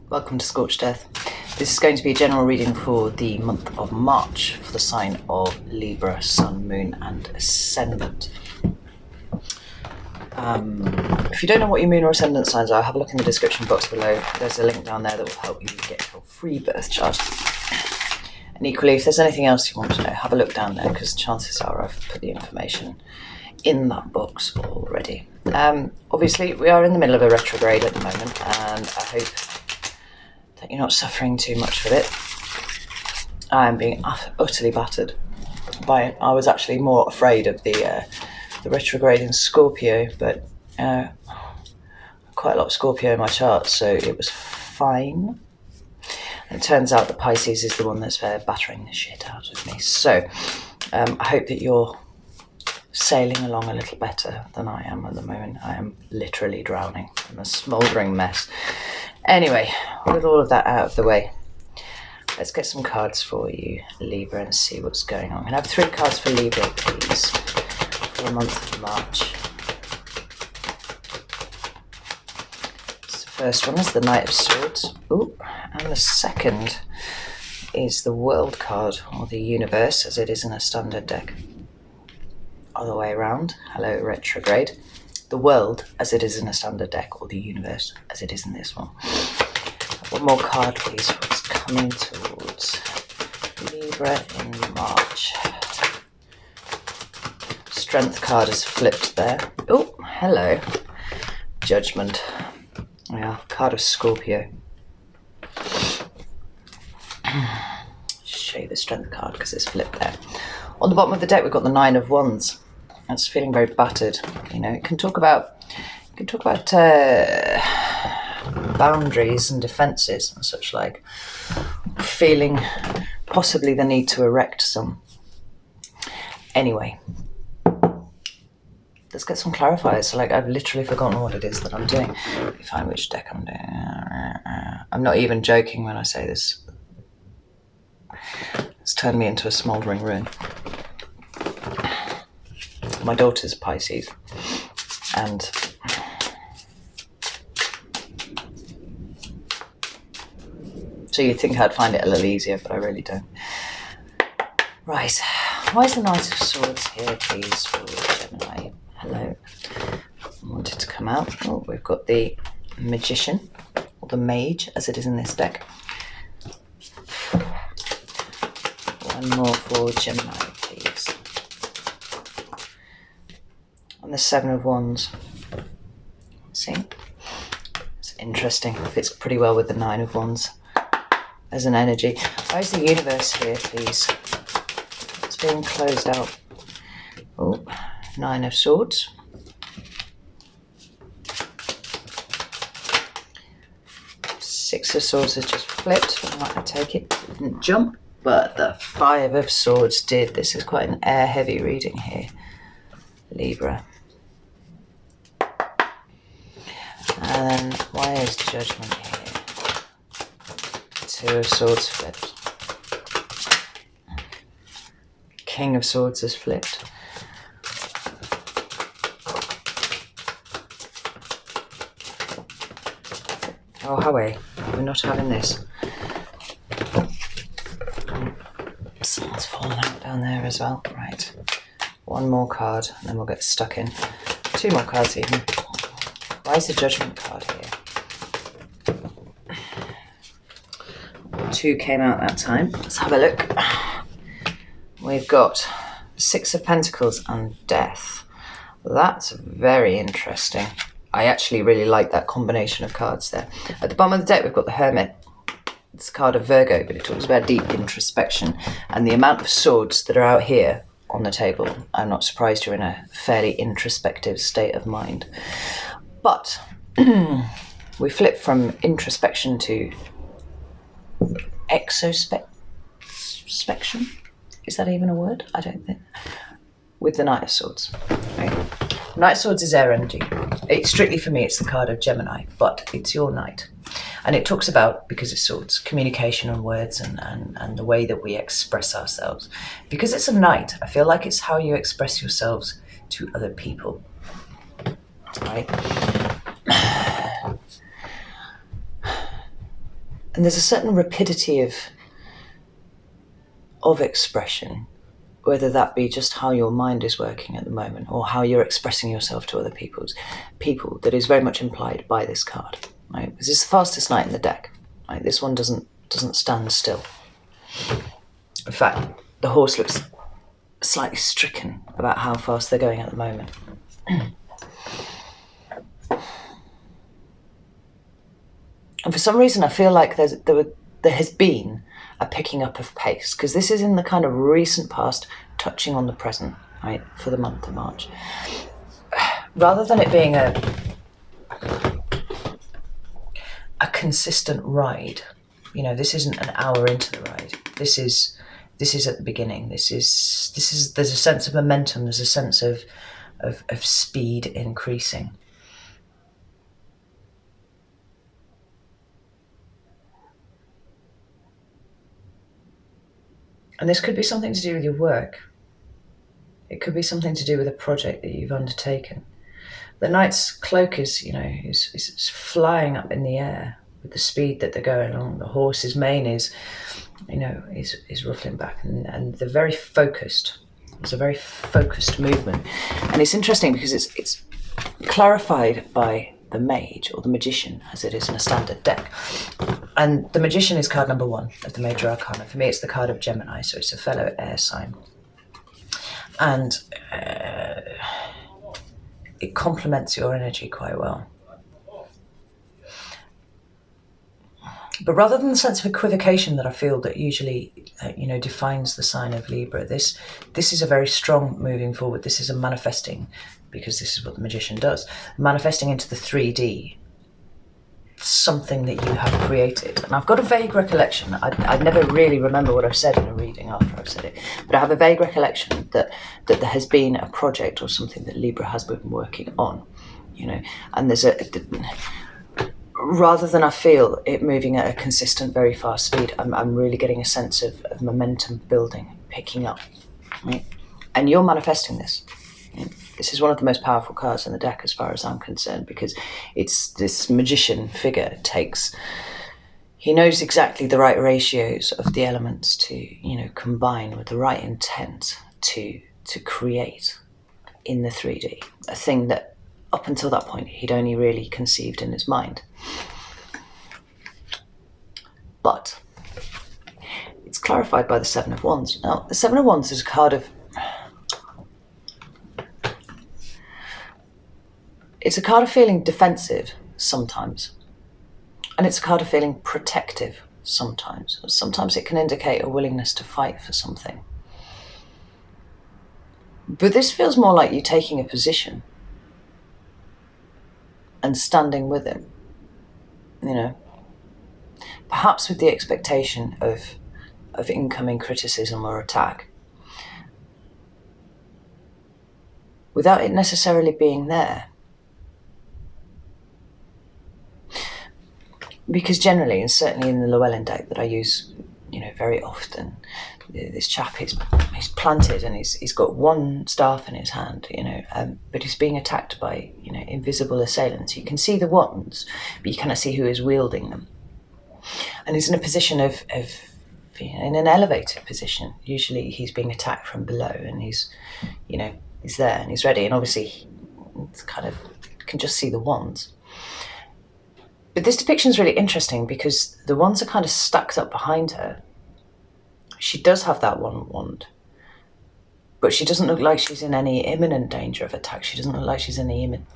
Welcome to Scorched Earth. This is going to be a general reading for the month of March for the sign of Libra, Sun, Moon and Ascendant. If you don't know what your Moon or Ascendant signs are, have a look in the description box below. There's a link down there that will help you get your free birth chart. And equally, if there's anything else you want to know, have a look down there because chances are I've put the information in that box already. Obviously, we are in the middle of a retrograde at the moment, and I hope that you're not suffering too much with it. I am being utterly battered by it. I was actually more afraid of the retrograde in Scorpio, but quite a lot of Scorpio in my chart, so it was fine. And it turns out that Pisces is the one that's battering the shit out of me. So I hope that you're sailing along a little better than I am at the moment. I am literally drowning in a smouldering mess. Anyway, with all of that out of the way, let's get some cards for you, Libra, and see what's going on. I'm going to have 3 cards for Libra, please, for the month of March. So the first one is the Knight of Swords. Ooh, and the second is the World card, or the Universe, as it is in a standard deck. Other way around. Hello, retrograde. The World, as it is in a standard deck, or the Universe, as it is in this one. One more card, please, for what's coming towards Libra in March. Strength card is flipped there. Oh, hello. Judgment. Yeah, card of Scorpio. Show you the Strength card because it's flipped there. On the bottom of the deck, we've got the 9 of Wands. That's feeling very battered. You know, it can talk about boundaries and defences and such like. Feeling possibly the need to erect some. Anyway, let's get some clarifiers. So, like, I've literally forgotten what it is that I'm doing. Let me find which deck I'm doing. I'm not even joking when I say this. It's turned me into a smouldering ruin. My daughter's Pisces, and so you'd think I'd find it a little easier, but I really don't. Right, why is the Knight of Swords here, please, for Gemini? Hello. I wanted to come out. Oh, we've got the Magician, or the Mage, as it is in this deck. One more for Gemini, please. And the 7 of Wands. See? It's interesting. It fits pretty well with the 9 of Wands as an energy. Why is the Universe here, please? It's being closed out. Oh, 9 of Swords. Six of Swords has just flipped. I might take it. It didn't jump, but the 5 of Swords did. This is quite an air-heavy reading here, Libra. And why is Judgment here? 2 of Swords flipped. King of Swords has flipped. Oh, Howie, we're not having this. Someone's fallen out down there as well. Right. One more card, and then we'll get stuck in. 2 more cards even. Why is the Judgment card here? 2 came out that time. Let's have a look. We've got 6 of Pentacles and Death. That's very interesting. I actually really like that combination of cards there. At the bottom of the deck, we've got the Hermit. It's a card of Virgo, but it talks about deep introspection. And the amount of swords that are out here on the table, I'm not surprised you're in a fairly introspective state of mind. But we flip from introspection to exospection. Is that even a word? I don't think. With the Knight of Swords. Right. Knight of Swords is air energy. Strictly for me, it's the card of Gemini, but it's your knight. And it talks about, because it's swords, communication and words and the way that we express ourselves. Because it's a knight, I feel like it's how you express yourselves to other people. Right? And there's a certain rapidity of expression, whether that be just how your mind is working at the moment or how you're expressing yourself to other people, that is very much implied by this card. Right? This is the fastest knight in the deck. Right? This one doesn't stand still. In fact, the horse looks slightly stricken about how fast they're going at the moment. And for some reason, I feel like there has been a picking up of pace, because this is in the kind of recent past, touching on the present, right, for the month of March. Rather than it being a consistent ride, you know, this isn't an hour into the ride. This is at the beginning. There's a sense of momentum. There's a sense of speed increasing. And this could be something to do with your work. It could be something to do with a project that you've undertaken. The knight's cloak is flying up in the air with the speed that they're going along. The horse's mane is ruffling back, and they're very focused. It's a very focused movement. And it's interesting because it's clarified by the mage, or the magician, as it is in a standard deck. And the magician is card number 1 of the major arcana. For me, it's the card of Gemini, so it's a fellow air sign. And it complements your energy quite well. But rather than the sense of equivocation that I feel that usually defines the sign of Libra, this is a very strong moving forward. This is a manifesting, because this is what the magician does, manifesting into the 3D something that you have created. And I've got a vague recollection, I never really remember what I've said in a reading after I've said it, but I have a vague recollection that there has been a project or something that Libra has been working on, and there's rather than I feel it moving at a consistent, very fast speed, I'm really getting a sense of momentum building, picking up, right? And you're manifesting this. Right? This is one of the most powerful cards in the deck as far as I'm concerned, because it's this magician figure he knows exactly the right ratios of the elements to, combine with the right intent to create in the 3D, a thing that up until that point he'd only really conceived in his mind. But it's clarified by the 7 of Wands. Now, the 7 of Wands is a card of... It's a card of feeling defensive sometimes. And it's a card of feeling protective sometimes. Sometimes it can indicate a willingness to fight for something. But this feels more like you taking a position and standing with it, perhaps with the expectation of incoming criticism or attack, without it necessarily being there. Because generally, and certainly in the Llewellyn deck that I use, very often, this chap he's planted and he's got one staff in his hand, but he's being attacked by invisible assailants. You can see the wands, but you cannot see who is wielding them. And he's in a position of in an elevated position. Usually he's being attacked from below, and he's there and he's ready. And obviously, it's kind of can just see the wands. But this depiction is really interesting because the wands are kind of stacked up behind her. She does have that one wand, but she doesn't look like she's in any imminent danger of attack. She doesn't look like she's in imminent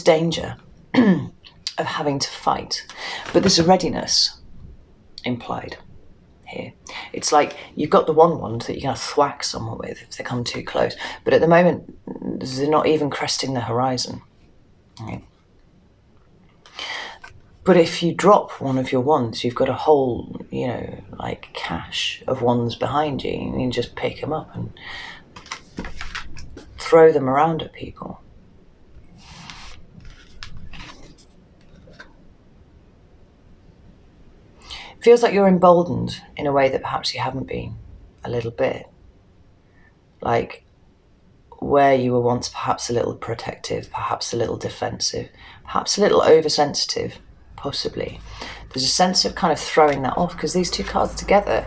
danger of having to fight. But there's a readiness implied here. It's like you've got the one wand that you're going to thwack someone with if they come too close. But at the moment, they're not even cresting the horizon. Right? But if you drop one of your wands, you've got a whole, cache of wands behind you. You can just pick them up and throw them around at people. It feels like you're emboldened in a way that perhaps you haven't been a little bit. Like where you were once perhaps a little protective, perhaps a little defensive, perhaps a little oversensitive, possibly. There's a sense of kind of throwing that off, because these two cards together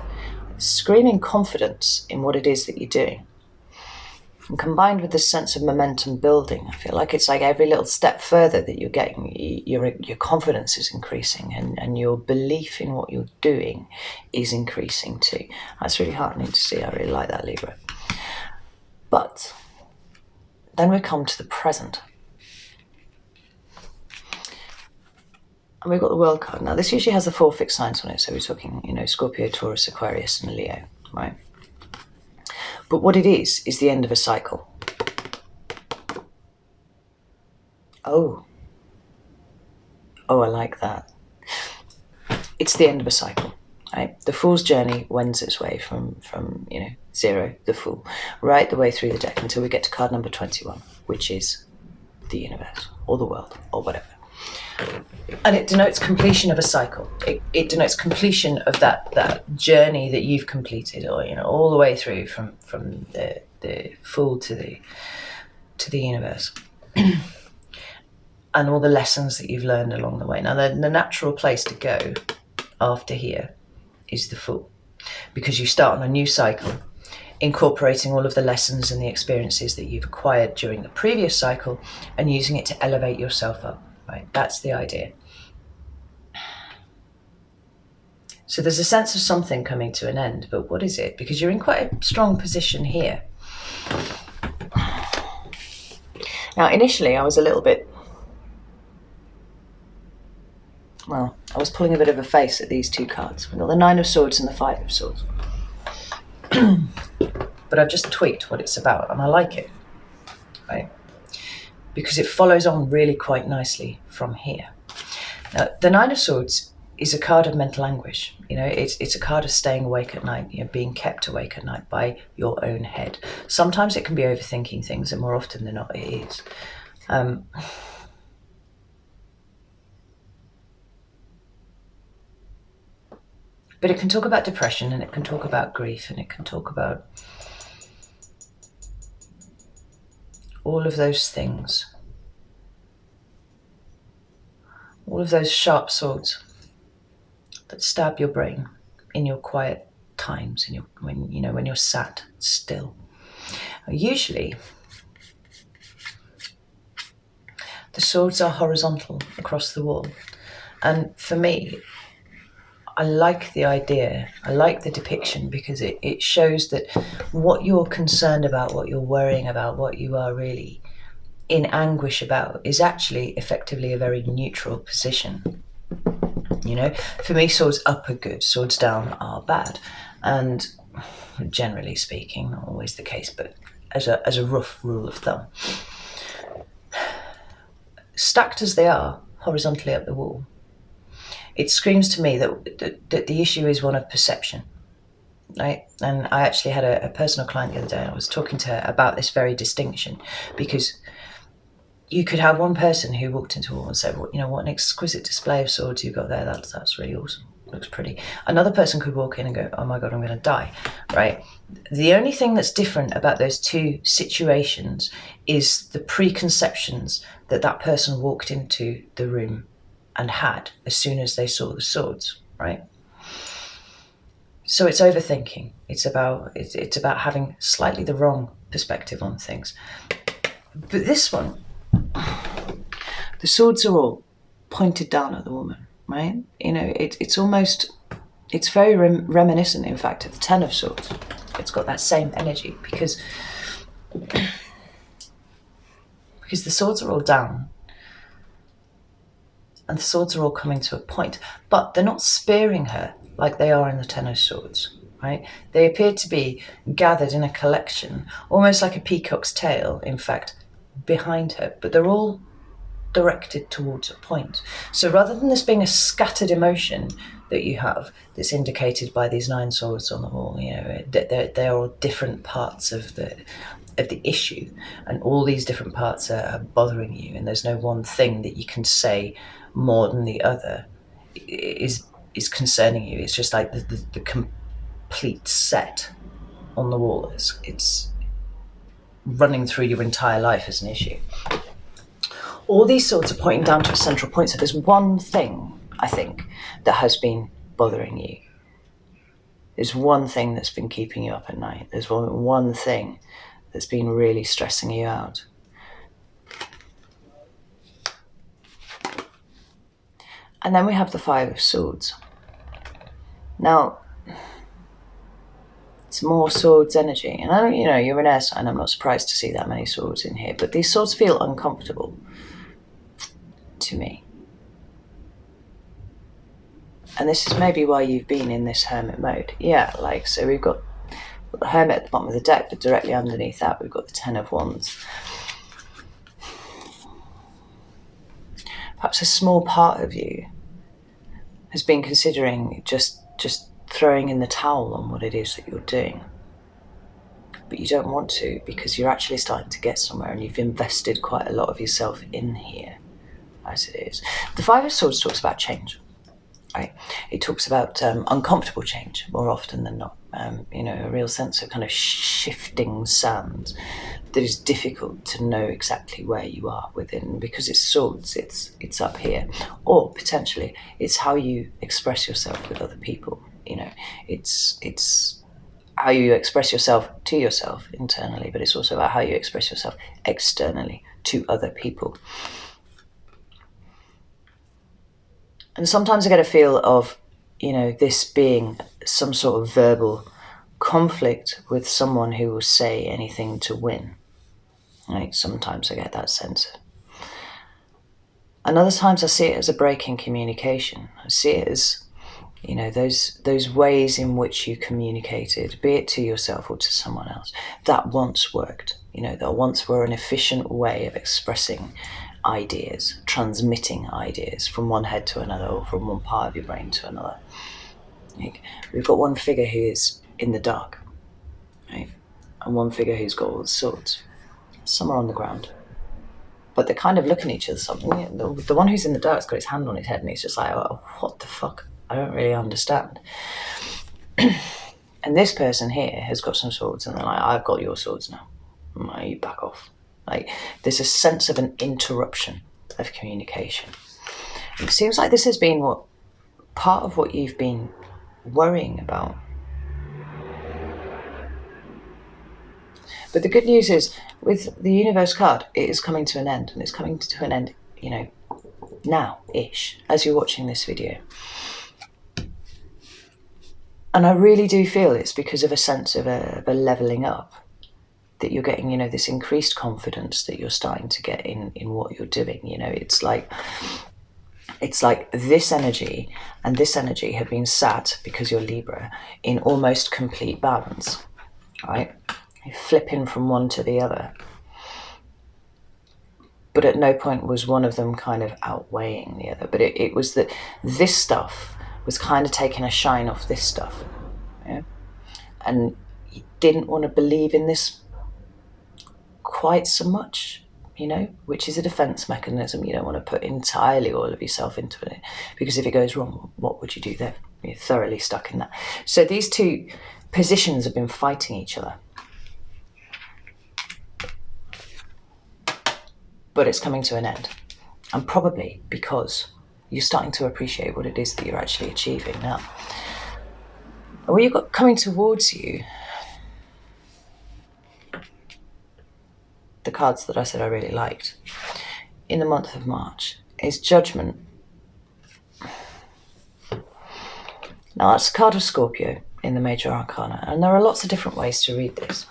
screaming confidence in what it is that you're doing. And combined with this sense of momentum building, I feel like it's like every little step further that you're getting, your confidence is increasing, and your belief in what you're doing is increasing too. That's really heartening to see. I really like that, Libra. But then we come to the present. And we've got the World card. Now, this usually has the 4 fixed signs on it. So we're talking, Scorpio, Taurus, Aquarius, and Leo, right? But what it is the end of a cycle. Oh, I like that. It's the end of a cycle, right? The Fool's journey wends its way from 0, the Fool, right the way through the deck until we get to card number 21, which is the universe or the world or whatever. And it denotes completion of a cycle. It denotes completion of that journey that you've completed, or all the way through from the Fool to the universe, and all the lessons that you've learned along the way. Now, the natural place to go after here is the Fool, because you start on a new cycle, incorporating all of the lessons and the experiences that you've acquired during the previous cycle and using it to elevate yourself up. Right, that's the idea. So there's a sense of something coming to an end, but what is it? Because you're in quite a strong position here. Now, initially, I was a little bit, I was pulling a bit of a face at these two cards. We've got the 9 of Swords and the 5 of Swords. But I've just tweaked what it's about, and I like it, right? Because it follows on really quite nicely from here. Now, the 9 of Swords is a card of mental anguish. It's a card of staying awake at night, being kept awake at night by your own head. Sometimes it can be overthinking things, and more often than not, it is. But it can talk about depression, and it can talk about grief, and it can talk about all of those things, all of those sharp swords that stab your brain in your quiet times, when you're sat still. Usually, the swords are horizontal across the wall, and for me, I like the idea, I like the depiction, because it shows that what you're concerned about, what you're worrying about, what you are really in anguish about is actually effectively a very neutral position. For me, swords up are good, swords down are bad. And generally speaking, not always the case, but as a rough rule of thumb, stacked as they are horizontally up the wall, it screams to me that the issue is one of perception, right? And I actually had a personal client the other day, and I was talking to her about this very distinction, because you could have one person who walked into a wall and said, well, what an exquisite display of swords you've got there. That's really awesome. Looks pretty. Another person could walk in and go, oh my God, I'm going to die, right? The only thing that's different about those two situations is the preconceptions that person walked into the room and had as soon as they saw the swords, right? So it's overthinking. It's about having slightly the wrong perspective on things. But this one, the swords are all pointed down at the woman, right? It's very reminiscent, in fact, of the 10 of Swords. It's got that same energy, because the swords are all down, and the swords are all coming to a point, but they're not spearing her like they are in the 10 of Swords, right? They appear to be gathered in a collection, almost like a peacock's tail, in fact, behind her, but they're all directed towards a point. So rather than this being a scattered emotion that you have, that's indicated by these 9 swords on the wall, they're all different parts of the issue, and all these different parts are bothering you, and there's no one thing that you can say more than the other is concerning you. It's just like the complete set on the wall. It's running through your entire life as an issue. All these swords are pointing down to a central point, so there's one thing I think, that has been bothering you. There's one thing that's been keeping you up at night. There's one thing that's been really stressing you out. And then we have the Five of Swords. Now, it's more swords energy. And I don't, you're an air sign. I'm not surprised to see that many swords in here. But these swords feel uncomfortable to me. And this is maybe why you've been in this hermit mode. Yeah, so we've got the hermit at the bottom of the deck, but directly underneath that we've got the Ten of Wands. Perhaps a small part of you has been considering just throwing in the towel on what it is that you're doing. But you don't want to, because you're actually starting to get somewhere and you've invested quite a lot of yourself in here, as it is. The Five of Swords talks about change. Right? It talks about uncomfortable change more often than not. A real sense of kind of shifting sands that is difficult to know exactly where you are within, because it's swords, it's up here. Or potentially it's how you express yourself with other people. It's how you express yourself to yourself internally, but it's also about how you express yourself externally to other people. And sometimes I get a feel of, this being some sort of verbal conflict with someone who will say anything to win. Right? Sometimes I get that sense. And other times I see it as a break in communication. I see it as, those ways in which you communicated, be it to yourself or to someone else, that once worked. That once were an efficient way of expressing ideas, transmitting ideas from one head to another or from one part of your brain to another. We've got one figure who is in the dark, right? And one figure who's got all the swords. Some are on the ground, but they're kind of looking at each other. Something. The one who's in the dark's got his hand on his head and he's just like, oh, what the fuck? I don't really understand. And this person here has got some swords and they're like, I've got your swords now. You back off. There's a sense of an interruption of communication. It seems like this has been part of what you've been worrying about. But the good news is, with the universe card, it is coming to an end, and it's coming to an end, now-ish, as you're watching this video. And I really do feel it's because of a sense of a levelling up that you're getting, this increased confidence that you're starting to get in what you're doing. It's like this energy and this energy have been sat, because you're Libra, in almost complete balance, right? You're flipping from one to the other. But at no point was one of them kind of outweighing the other. But it was that this stuff was kind of taking a shine off this stuff. Yeah? And you didn't want to believe in this quite so much, which is a defense mechanism. You don't want to put entirely all of yourself into it, because if it goes wrong, what would you do then? You're thoroughly stuck in that. So these two positions have been fighting each other. But it's coming to an end. And probably because you're starting to appreciate what it is that you're actually achieving now. And what you've got coming towards you, the cards that I said I really liked, in the month of March, is Judgment. Now that's a card of Scorpio in the Major Arcana, and there are lots of different ways to read this.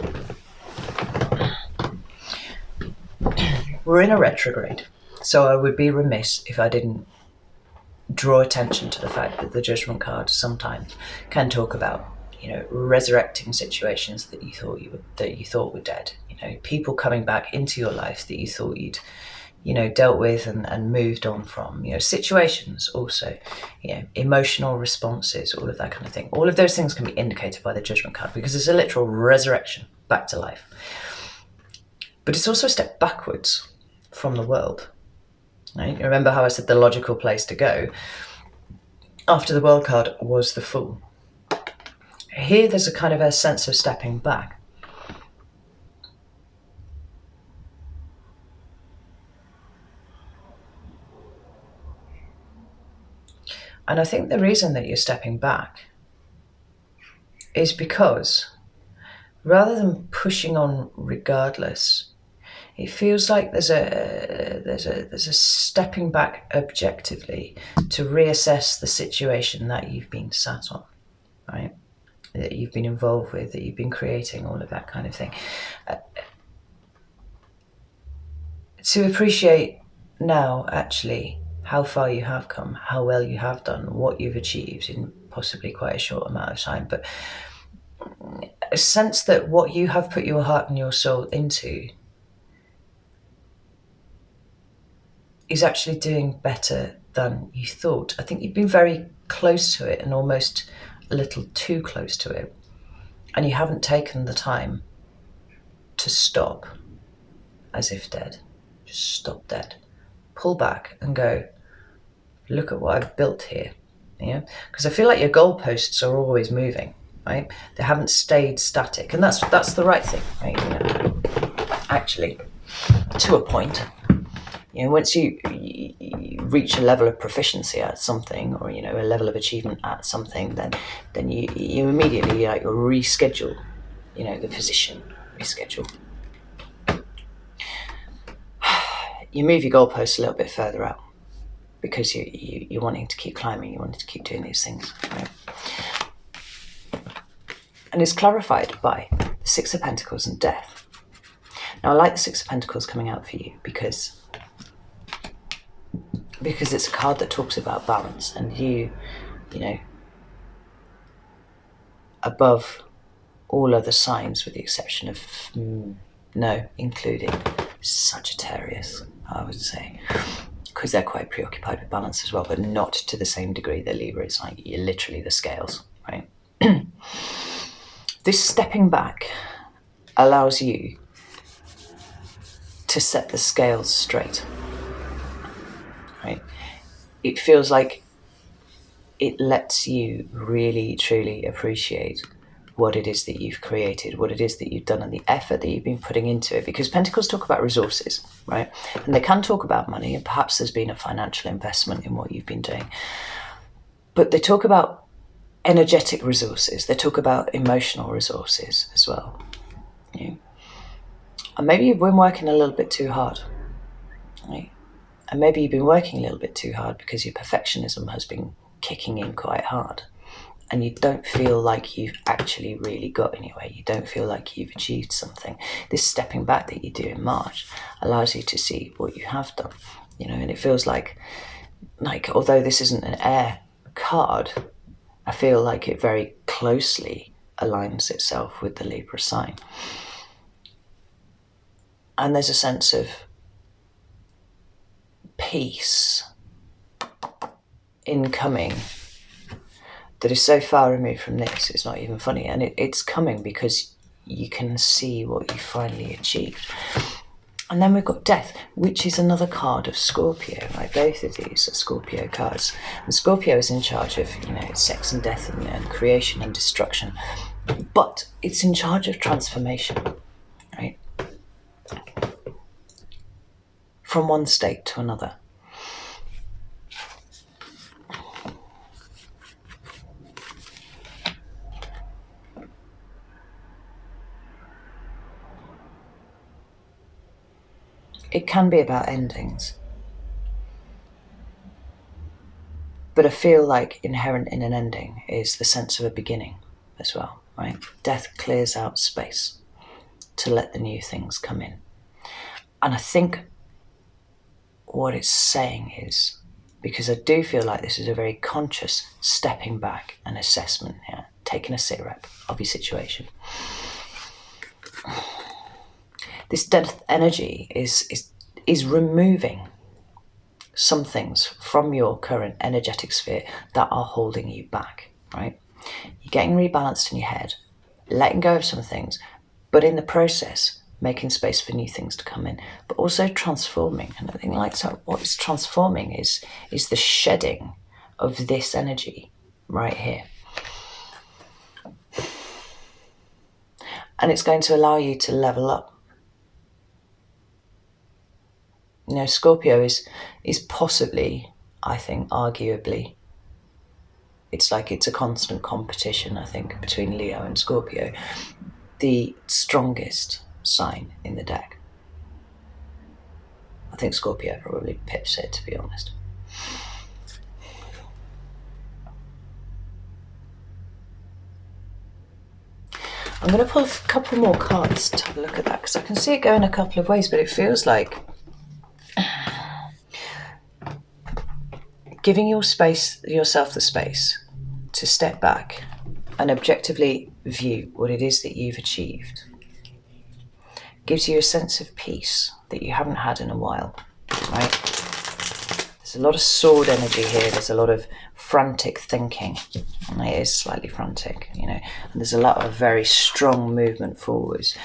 We're in a retrograde, so I would be remiss if I didn't draw attention to the fact that the Judgment card sometimes can talk about, resurrecting situations that you thought were dead. People coming back into your life that you thought you'd, dealt with and moved on from. Situations also, emotional responses, all of that kind of thing. All of those things can be indicated by the Judgment card, because it's a literal resurrection back to life. But it's also a step backwards from the world. Right? Remember how I said the logical place to go after the World card was the Fool. Here there's a kind of a sense of stepping back. And I think the reason that you're stepping back is because rather than pushing on regardless, it feels like there's a stepping back objectively to reassess the situation that you've been sat on, right? That you've been involved with, that you've been creating, all of that kind of thing. To appreciate now, actually, how far you have come, how well you have done, what you've achieved in possibly quite a short amount of time, but a sense that what you have put your heart and your soul into is actually doing better than you thought. I think you've been very close to it and almost a little too close to it. And you haven't taken the time to stop as if dead. Just stop dead. Pull back and go, look at what I've built here. Yeah? Because I feel like your goalposts are always moving, right? They haven't stayed static. And that's the right thing, right? You know, actually, to a point. You know, once you reach a level of proficiency at something, or, you know, a level of achievement at something, then you immediately like reschedule, you know, the position, reschedule. You move your goalposts a little bit further out because you're wanting to keep climbing, you're wanting to keep doing these things, right? And it's clarified by the Six of Pentacles and Death. Now, I like the Six of Pentacles coming out for you because it's a card that talks about balance, and you know, above all other signs, with the exception of including Sagittarius, I would say, because they're quite preoccupied with balance as well, but not to the same degree that Libra is. Like, you're literally the scales, right? This stepping back allows you to set the scales straight. Right? It feels like it lets you really, truly appreciate what it is that you've created, what it is that you've done, and the effort that you've been putting into it. Because Pentacles talk about resources, right? And they can talk about money, and perhaps there's been a financial investment in what you've been doing. But they talk about energetic resources. They talk about emotional resources as well. You know? And maybe you've been working a little bit too hard, right? And maybe you've been working a little bit too hard because your perfectionism has been kicking in quite hard. And you don't feel like you've actually really got anywhere. You don't feel like you've achieved something. This stepping back that you do in March allows you to see what you have done. You know, and it feels like although this isn't an air card, I feel like it very closely aligns itself with the Libra sign. And there's a sense of peace incoming that is so far removed from this, it's not even funny. And it's coming because you can see what you finally achieved. And then we've got Death, which is another card of Scorpio, right? Both of these are Scorpio cards. And Scorpio is in charge of, you know, sex and death and creation and destruction. But it's in charge of transformation, right? From one state to another. It can be about endings. But I feel like inherent in an ending is the sense of a beginning as well, right? Death clears out space to let the new things come in. And I think what it's saying is, because I do feel like this is a very conscious stepping back and assessment here, taking a sit rep of your situation. This death energy is removing some things from your current energetic sphere that are holding you back, right? You're getting rebalanced in your head, letting go of some things, but in the process, making space for new things to come in, but also transforming. And I think what's transforming is the shedding of this energy right here. And it's going to allow you to level up. You know, Scorpio is possibly, I think, arguably, it's like it's a constant competition, I think, between Leo and Scorpio. The strongest sign in the deck. I think Scorpio probably pips it, to be honest. I'm going to pull a couple more cards to have a look at that, because I can see it going a couple of ways, but it feels like giving yourself the space to step back and objectively view what it is that you've achieved gives you a sense of peace that you haven't had in a while, right? There's a lot of sword energy here. There's a lot of frantic thinking, and it is slightly frantic, you know, and there's a lot of very strong movement forwards.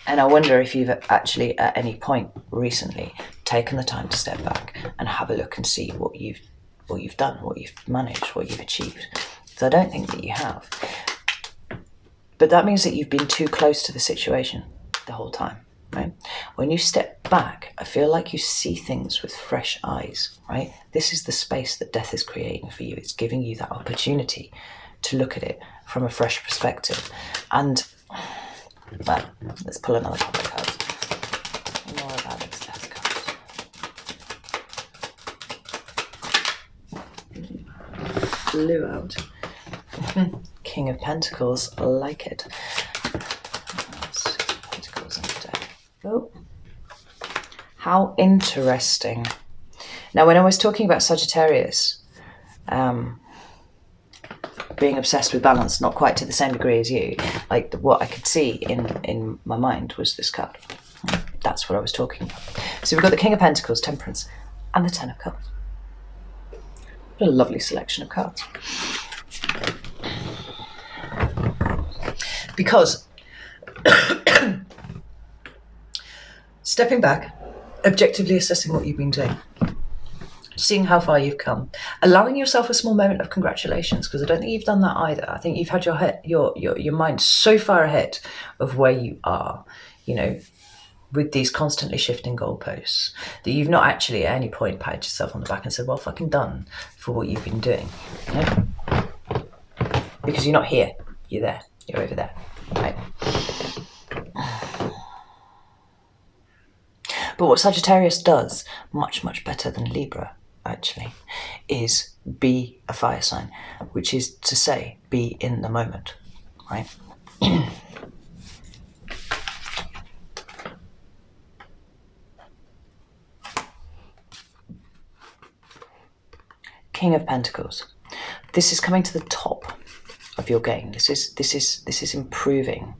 And I wonder if you've actually at any point recently taken the time to step back and have a look and see what you've done, what you've managed, what you've achieved. So I don't think that you have. But that means that you've been too close to the situation the whole time, right? When you step back, I feel like you see things with fresh eyes, right? This is the space that death is creating for you. It's giving you that opportunity to look at it from a fresh perspective. And, well, let's pull another couple of cards. More about its death cards. Blew out. King of Pentacles, I like it. Pentacles on the deck. Oh, how interesting. Now, when I was talking about Sagittarius being obsessed with balance, not quite to the same degree as you, like what I could see in my mind was this card. That's what I was talking about. So we've got the King of Pentacles, Temperance, and the Ten of Cups. What a lovely selection of cards. Because stepping back, objectively assessing what you've been doing, seeing how far you've come, allowing yourself a small moment of congratulations, because I don't think you've done that either. I think you've had your mind so far ahead of where you are, you know, with these constantly shifting goalposts, that you've not actually at any point patted yourself on the back and said, well, fucking done for what you've been doing. You know? Because you're not here, you're there, you're over there, right? But what Sagittarius does much, much better than Libra, actually, is be a fire sign, which is to say, be in the moment, right? King of Pentacles. This is coming to the top of your game. This is improving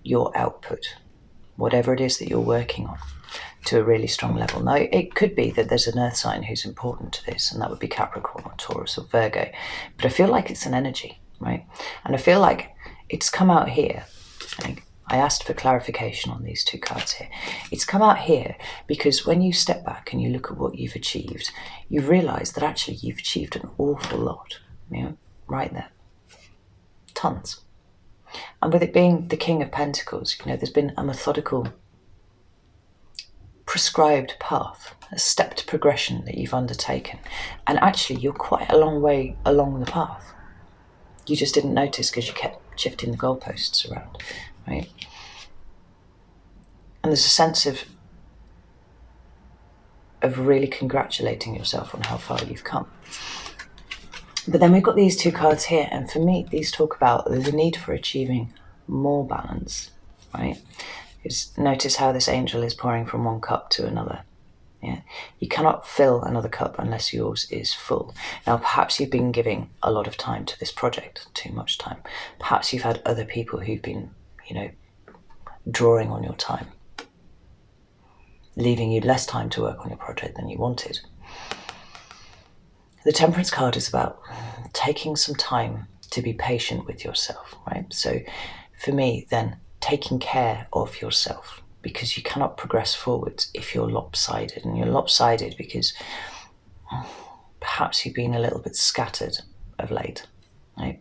your output, whatever it is that you're working on, to a really strong level. Now, it could be that there's an earth sign who's important to this, and that would be Capricorn or Taurus or Virgo. But I feel like it's an energy, right? And I feel like it's come out here. I asked for clarification on these two cards here. It's come out here because when you step back and you look at what you've achieved, you realise that actually you've achieved an awful lot, you know, right there. Tons. And with it being the King of Pentacles, you know, there's been a methodical, prescribed path, a stepped progression that you've undertaken. And actually, you're quite a long way along the path. You just didn't notice because you kept shifting the goalposts around, right? And there's a sense of really congratulating yourself on how far you've come. But then we've got these two cards here, and for me, these talk about the need for achieving more balance, right? Because notice how this angel is pouring from one cup to another. Yeah, you cannot fill another cup unless yours is full. Now, perhaps you've been giving a lot of time to this project, too much time. Perhaps you've had other people who've been, you know, drawing on your time, leaving you less time to work on your project than you wanted. The Temperance card is about taking some time to be patient with yourself, right? So for me, then, taking care of yourself, because you cannot progress forwards if you're lopsided. And you're lopsided because perhaps you've been a little bit scattered of late, right?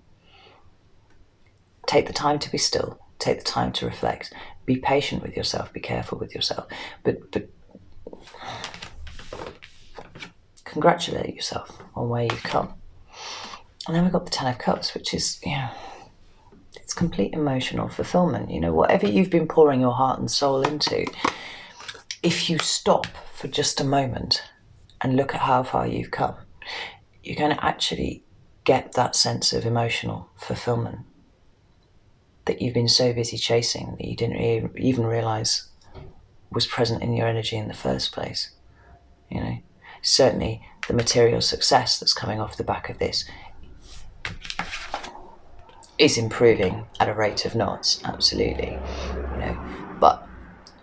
Take the time to be still. Take the time to reflect. Be patient with yourself. Be careful with yourself. But congratulate yourself on where you've come. And then we've got the Ten of Cups, which is, it's complete emotional fulfillment. Whatever you've been pouring your heart and soul into, if you stop for just a moment and look at how far you've come, you're going to actually get that sense of emotional fulfillment that you've been so busy chasing that you didn't even realize was present in your energy in the first place. Certainly the material success that's coming off the back of this is improving at a rate of knots, absolutely. But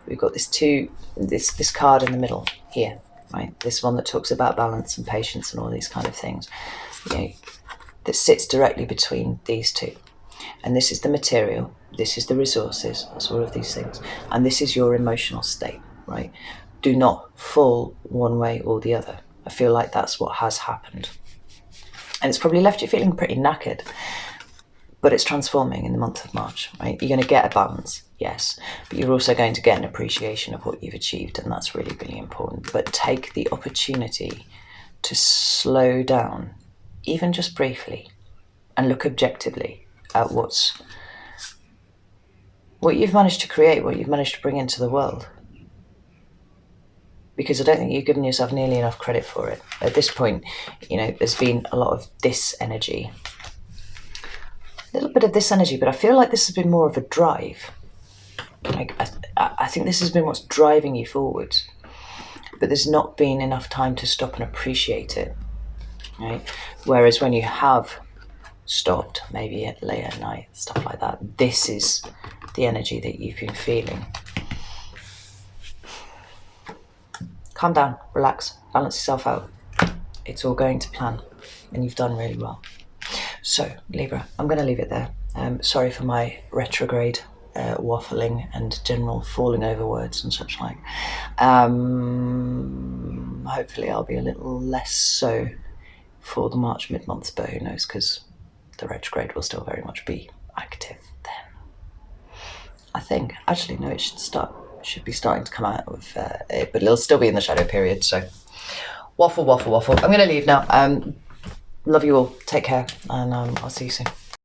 we've got this card in the middle here, right? This one that talks about balance and patience and all these kind of things, that sits directly between these two. And this is the material, this is the resources, that's all of these things. And this is your emotional state, right? Do not fall one way or the other. I feel like that's what has happened. And it's probably left you feeling pretty knackered, but it's transforming in the month of March, right? You're going to get a balance, yes, but you're also going to get an appreciation of what you've achieved, and that's really, really important. But take the opportunity to slow down, even just briefly, and look objectively at what you've managed to create, what you've managed to bring into the world. Because I don't think you've given yourself nearly enough credit for it. At this point, there's been a lot of this energy, a little bit of this energy, but I feel like this has been more of a drive. Like I think this has been what's driving you forward, but there's not been enough time to stop and appreciate it, right? Whereas when you have stopped, maybe late at night, stuff like that, this is the energy that you've been feeling. Calm down, relax, balance yourself out. It's all going to plan, and you've done really well. So, Libra, I'm going to leave it there. Sorry for my retrograde waffling and general falling over words and such like. Hopefully I'll be a little less so for the March mid-months, but who knows, because the retrograde will still very much be active then. I think. Actually, no, it should be starting to come out of it, but it'll still be in the shadow period, so waffle. I'm going to leave now. Love you all. Take care, and I'll see you soon.